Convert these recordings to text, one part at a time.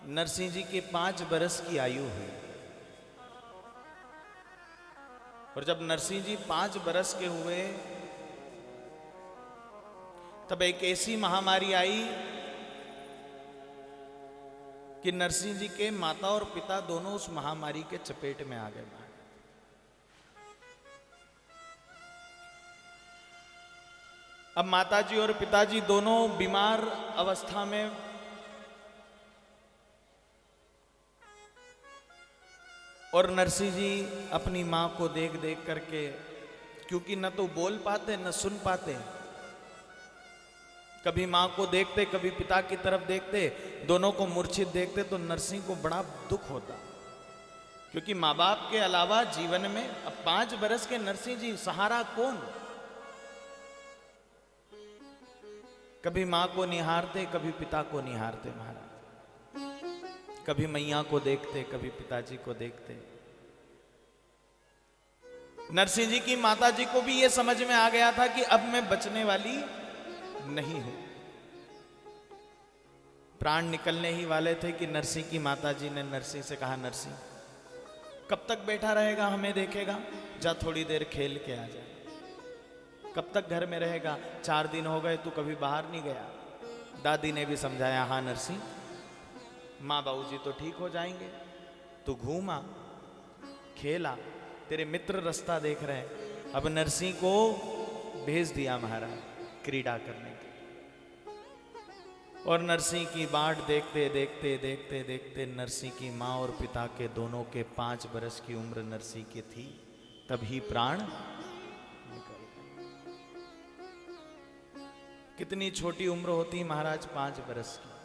नरसिंह जी की 5 बरस की आयु हुई। और जब नरसिंह जी 5 बरस के हुए तब एक ऐसी महामारी आई कि नरसिंह जी के माता और पिता दोनों उस महामारी के चपेट में आ गए। अब माताजी और पिताजी दोनों बीमार अवस्था में और नरसिंह जी अपनी मां को देख देख करके, क्योंकि न तो बोल पाते न सुन पाते, कभी मां को देखते कभी पिता की तरफ देखते, दोनों को मूर्छित देखते तो नरसिंह को बड़ा दुख होता, क्योंकि मां बाप के अलावा जीवन में अब 5 बरस के नरसिंह जी सहारा कौन। कभी मां को निहारते कभी पिता को निहारते महाराज, कभी मैया को देखते कभी पिताजी को देखते। नरसिंह जी की माता जी को भी यह समझ में आ गया था कि अब मैं बचने वाली नहीं हूं। प्राण निकलने ही वाले थे कि नरसिंह की माता जी ने नरसिंह से कहा, नरसिंह कब तक बैठा रहेगा, हमें देखेगा, जा थोड़ी देर खेल के आ जा। कब तक घर में रहेगा, 4 दिन हो गए तू कभी बाहर नहीं गया। दादी ने भी समझाया, हाँ नरसिंह, माँ बाबूजी तो ठीक हो जाएंगे, तू घूमा खेला, तेरे मित्र रास्ता देख रहे हैं। अब नरसिंह को भेज दिया महाराज क्रीड़ा करने के, और नरसिंह की बाट देखते देखते देखते देखते नरसिंह की माँ और पिता के दोनों के 5 बरस की उम्र नरसिंह की थी, तभी प्राण निकल। कितनी छोटी उम्र होती महाराज, 5 बरस की।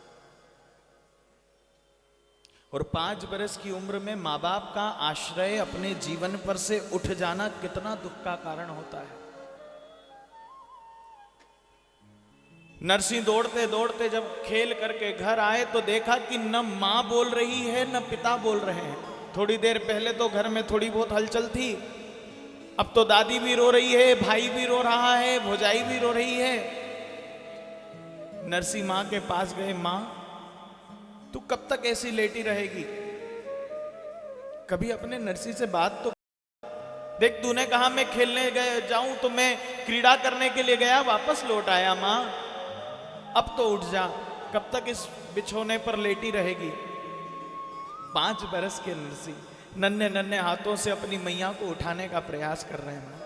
और 5 बरस की उम्र में माँ बाप का आश्रय अपने जीवन पर से उठ जाना कितना दुख का कारण होता है। नरसिंह दौड़ते दौड़ते जब खेल करके घर आए तो देखा कि न मां बोल रही है न पिता बोल रहे हैं। थोड़ी देर पहले तो घर में थोड़ी बहुत हलचल थी, अब तो दादी भी रो रही है, भाई भी रो रहा है, भौजाई भी रो रही है। नरसिंह मां के पास गए, मां तू कब तक ऐसी लेटी रहेगी, कभी अपने नरसिंह से बात तो देख, तूने कहा मैं खेलने गए जाऊं तो मैं क्रीड़ा करने के लिए गया, वापस लौट आया। मां अब तो उठ जा, कब तक इस बिछोने पर लेटी रहेगी। 5 बरस के नरसिंह नन्हे नन्हे हाथों से अपनी मैया को उठाने का प्रयास कर रहे हैं।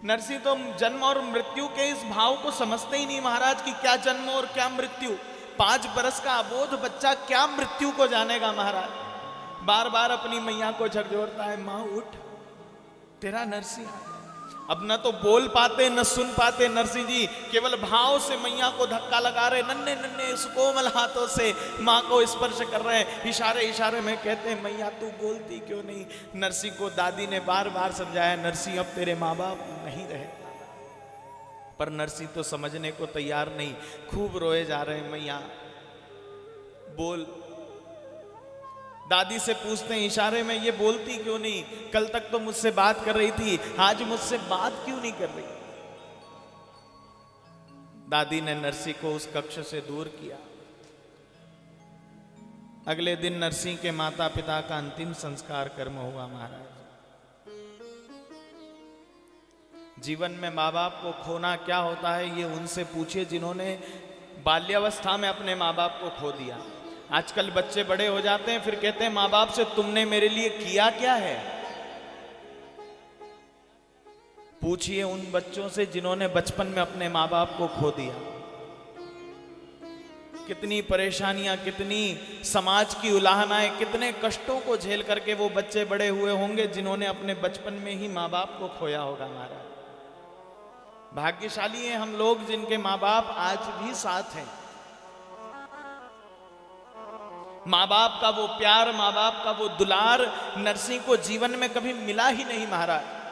नरसिंह तो जन्म और मृत्यु के इस भाव को समझते ही नहीं महाराज कि क्या जन्म और क्या मृत्यु। 5 बरस का अबोध बच्चा क्या मृत्यु को जानेगा महाराज। बार बार अपनी मैया को झकझोरता है, मां उठ, तेरा नरसिंह। अब न तो बोल पाते न सुन पाते नरसिंह जी, केवल भाव से मैया को धक्का लगा रहे, नन्हे नन्हे इस कोमल हाथों से मां को स्पर्श कर रहे हैं। इशारे इशारे में कहते हैं, मैया तू बोलती क्यों नहीं। नरसिंह को दादी ने बार बार समझाया, नरसिंह अब तेरे माँ बाप नहीं रहे, पर नरसिंह तो समझने को तैयार नहीं। खूब रोए जा रहे हैं, मैया बोल। दादी से पूछते हैं इशारे में, ये बोलती क्यों नहीं, कल तक तो मुझसे बात कर रही थी, आज मुझसे बात क्यों नहीं कर रही। दादी ने नरसिंह को उस कक्ष से दूर किया। अगले दिन नरसिंह के माता पिता का अंतिम संस्कार कर्म हुआ महाराज। जीवन में माँ बाप को खोना क्या होता है ये उनसे पूछिए जिन्होंने बाल्यावस्था में अपने माँ बाप को खो दिया। आजकल बच्चे बड़े हो जाते हैं फिर कहते हैं माँ बाप से, तुमने मेरे लिए किया क्या है। पूछिए उन बच्चों से जिन्होंने बचपन में अपने माँ बाप को खो दिया। कितनी परेशानियां, कितनी समाज की उलाहनाएं, कितने कष्टों को झेल करके वो बच्चे बड़े हुए होंगे जिन्होंने अपने बचपन में ही माँ बाप को खोया होगा। महाराज भाग्यशाली हैं हम लोग जिनके माँ बाप आज भी साथ हैं। माँ बाप का वो प्यार, माँ बाप का वो दुलार नरसिंह को जीवन में कभी मिला ही नहीं महाराज।